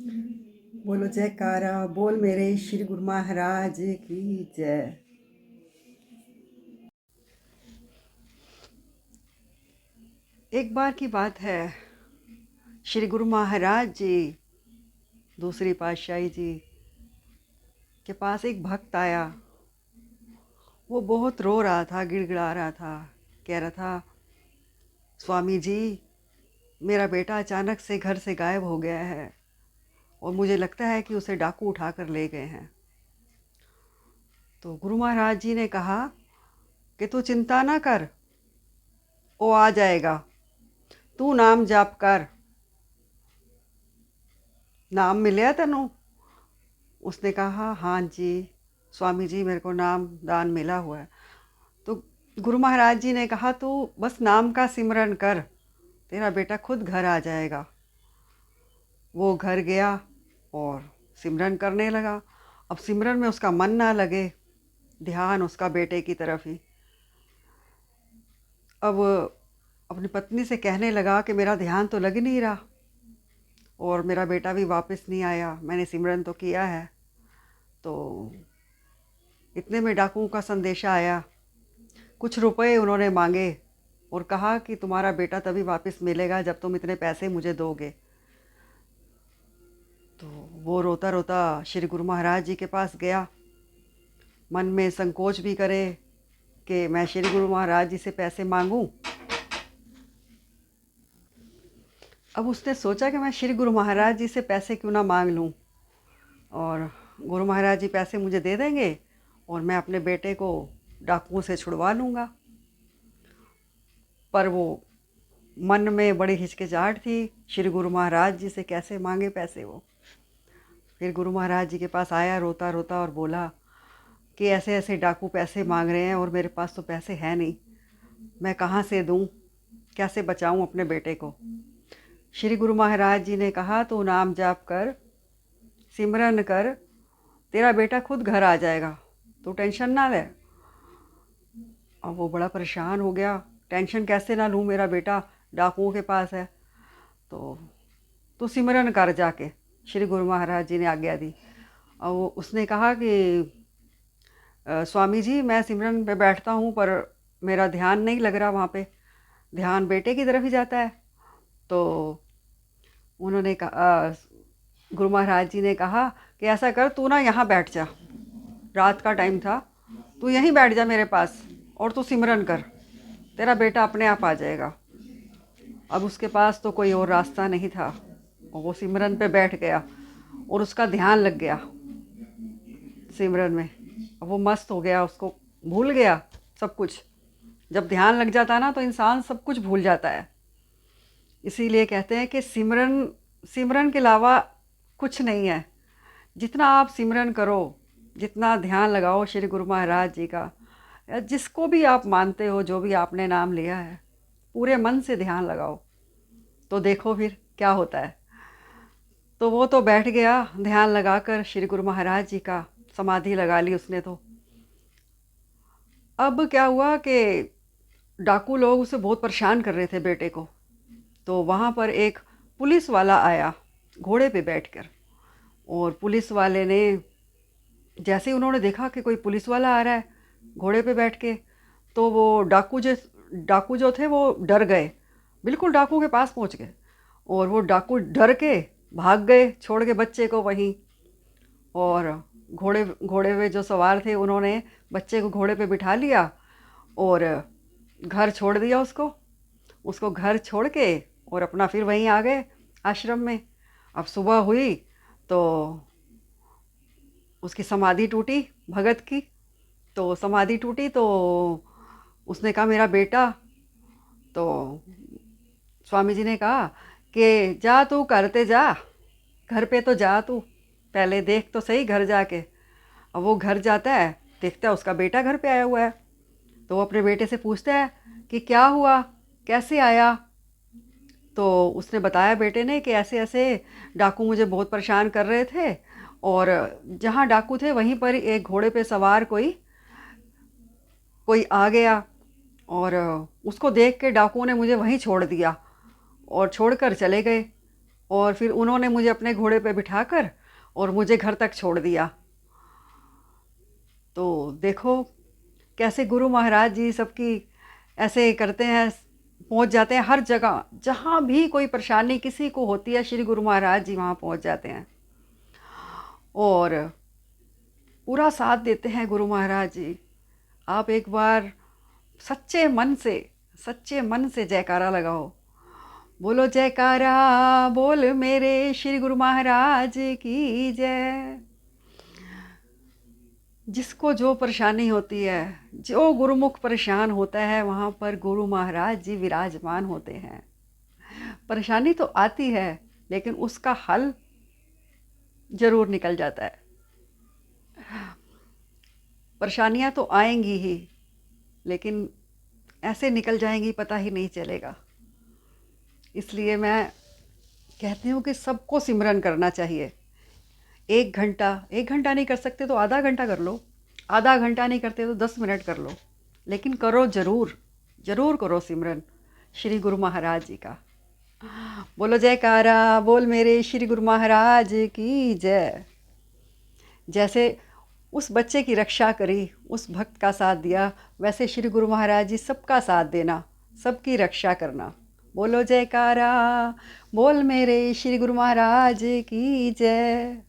बोलो जयकारा बोल मेरे श्री गुरु महाराज की जय। एक बार की बात है, श्री गुरु महाराज जी दूसरी पातशाही जी के पास एक भक्त आया। वो बहुत रो रहा था, गिड़गिड़ा रहा था, कह रहा था, स्वामी जी मेरा बेटा अचानक से घर से गायब हो गया है और मुझे लगता है कि उसे डाकू उठा कर ले गए हैं। तो गुरु महाराज जी ने कहा कि तू चिंता ना कर, वो आ जाएगा, तू नाम जाप कर। नाम मिले तेनू? उसने कहा हाँ जी स्वामी जी, मेरे को नाम दान मिला हुआ है। तो गुरु महाराज जी ने कहा तू बस नाम का सिमरन कर, तेरा बेटा खुद घर आ जाएगा। वो घर गया और सिमरन करने लगा। अब सिमरन में उसका मन ना लगे, ध्यान उसका बेटे की तरफ ही। अब अपनी पत्नी से कहने लगा कि मेरा ध्यान तो लग नहीं रहा और मेरा बेटा भी वापस नहीं आया, मैंने सिमरन तो किया है। तो इतने में डाकुओं का संदेशा आया। कुछ रुपए उन्होंने मांगे और कहा कि तुम्हारा बेटा तभी वापस मिलेगा जब तुम इतने पैसे मुझे दोगे। तो वो रोता रोता श्री गुरु महाराज जी के पास गया, मन में संकोच भी करे कि मैं श्री गुरु महाराज जी से पैसे मांगूं। अब उसने सोचा कि मैं श्री गुरु महाराज जी से पैसे क्यों ना मांग लूं, और गुरु महाराज जी पैसे मुझे दे देंगे और मैं अपने बेटे को डाकुओं से छुड़वा लूँगा। पर वो मन में बड़ी हिचकिचाहट थी, श्री गुरु महाराज जी से कैसे मांगे पैसे वो। फिर गुरु महाराज जी के पास आया रोता रोता और बोला कि ऐसे ऐसे डाकू पैसे मांग रहे हैं और मेरे पास तो पैसे हैं नहीं, मैं कहाँ से दूँ, कैसे बचाऊँ अपने बेटे को। श्री गुरु महाराज जी ने कहा तू नाम जाप कर, सिमरन कर, तेरा बेटा खुद घर आ जाएगा, तू टेंशन ना ले। अब वो बड़ा परेशान हो गया, टेंशन कैसे ना लूँ, मेरा बेटा डाकुओं के पास है। तो तू सिमरन कर जाके, श्री गुरु महाराज जी ने आज्ञा दी। और उसने कहा कि स्वामी जी मैं सिमरन पे बैठता हूँ पर मेरा ध्यान नहीं लग रहा, वहाँ पे ध्यान बेटे की तरफ ही जाता है। तो उन्होंने कहा, गुरु महाराज जी ने कहा कि ऐसा कर, तू ना यहाँ बैठ जा, रात का टाइम था, तू यहीं बैठ जा मेरे पास और तू सिमरन कर, तेरा बेटा अपने आप आ जाएगा। अब उसके पास तो कोई और रास्ता नहीं था और वो सिमरन पे बैठ गया और उसका ध्यान लग गया सिमरन में। अब वो मस्त हो गया, उसको भूल गया सब कुछ। जब ध्यान लग जाता है ना तो इंसान सब कुछ भूल जाता है। इसीलिए कहते हैं कि सिमरन सिमरन के अलावा कुछ नहीं है। जितना आप सिमरन करो, जितना ध्यान लगाओ श्री गुरु महाराज जी का, या जिसको भी आप मानते हो, जो भी आपने नाम लिया है, पूरे मन से ध्यान लगाओ तो देखो फिर क्या होता है। तो वो तो बैठ गया ध्यान लगाकर, श्री गुरु महाराज जी का समाधि लगा ली उसने। तो अब क्या हुआ कि डाकू लोग उसे बहुत परेशान कर रहे थे बेटे को। तो वहाँ पर एक पुलिस वाला आया घोड़े पे बैठकर, और पुलिस वाले ने जैसे ही उन्होंने देखा कि कोई पुलिस वाला आ रहा है घोड़े पे बैठ के, तो वो डाकू जो थे वो डर गए, बिल्कुल डाकू के पास पहुँच गए और वो डाकू डर के भाग गए, छोड़ के बच्चे को वहीं। और घोड़े घोड़े पे जो सवार थे उन्होंने बच्चे को घोड़े पे बिठा लिया और घर छोड़ दिया उसको घर छोड़ के, और अपना फिर वहीं आ गए आश्रम में। अब सुबह हुई तो उसकी समाधि टूटी भगत की। तो समाधि टूटी तो उसने कहा मेरा बेटा। तो स्वामी जी ने कहा कि जा तू करते जा, घर पे तो जा, तू पहले देख तो सही घर जाके। अब वो घर जाता है, देखता है उसका बेटा घर पे आया हुआ है। तो वो अपने बेटे से पूछता है कि क्या हुआ, कैसे आया। तो उसने बताया बेटे ने कि ऐसे ऐसे डाकू मुझे बहुत परेशान कर रहे थे, और जहाँ डाकू थे वहीं पर एक घोड़े पे सवार कोई कोई आ गया और उसको देख के डाकुओं ने मुझे वहीं छोड़ दिया और छोड़कर चले गए। और फिर उन्होंने मुझे अपने घोड़े पे बिठाकर और मुझे घर तक छोड़ दिया। तो देखो कैसे गुरु महाराज जी सबकी ऐसे करते हैं, पहुंच जाते हैं हर जगह, जहाँ भी कोई परेशानी किसी को होती है श्री गुरु महाराज जी वहाँ पहुंच जाते हैं और पूरा साथ देते हैं गुरु महाराज जी। आप एक बार सच्चे मन से जयकारा लगाओ, बोलो जयकारा बोल मेरे श्री गुरु महाराज की जय। जिसको जो परेशानी होती है, जो गुरुमुख परेशान होता है, वहाँ पर गुरु महाराज जी विराजमान होते हैं। परेशानी तो आती है लेकिन उसका हल जरूर निकल जाता है। परेशानियाँ तो आएंगी ही लेकिन ऐसे निकल जाएंगी पता ही नहीं चलेगा। इसलिए मैं कहती हूँ कि सबको सिमरन करना चाहिए। 1 घंटा नहीं कर सकते तो आधा घंटा कर लो, आधा घंटा नहीं करते तो 10 मिनट कर लो, लेकिन करो ज़रूर, ज़रूर करो सिमरन श्री गुरु महाराज जी का। बोलो जयकारा बोल मेरे श्री गुरु महाराज की जय। जैसे उस बच्चे की रक्षा करी, उस भक्त का साथ दिया, वैसे श्री गुरु महाराज जी सबका साथ देना, सबकी रक्षा करना। बोलो जयकारा बोल मेरे श्री गुरु महाराज की जय।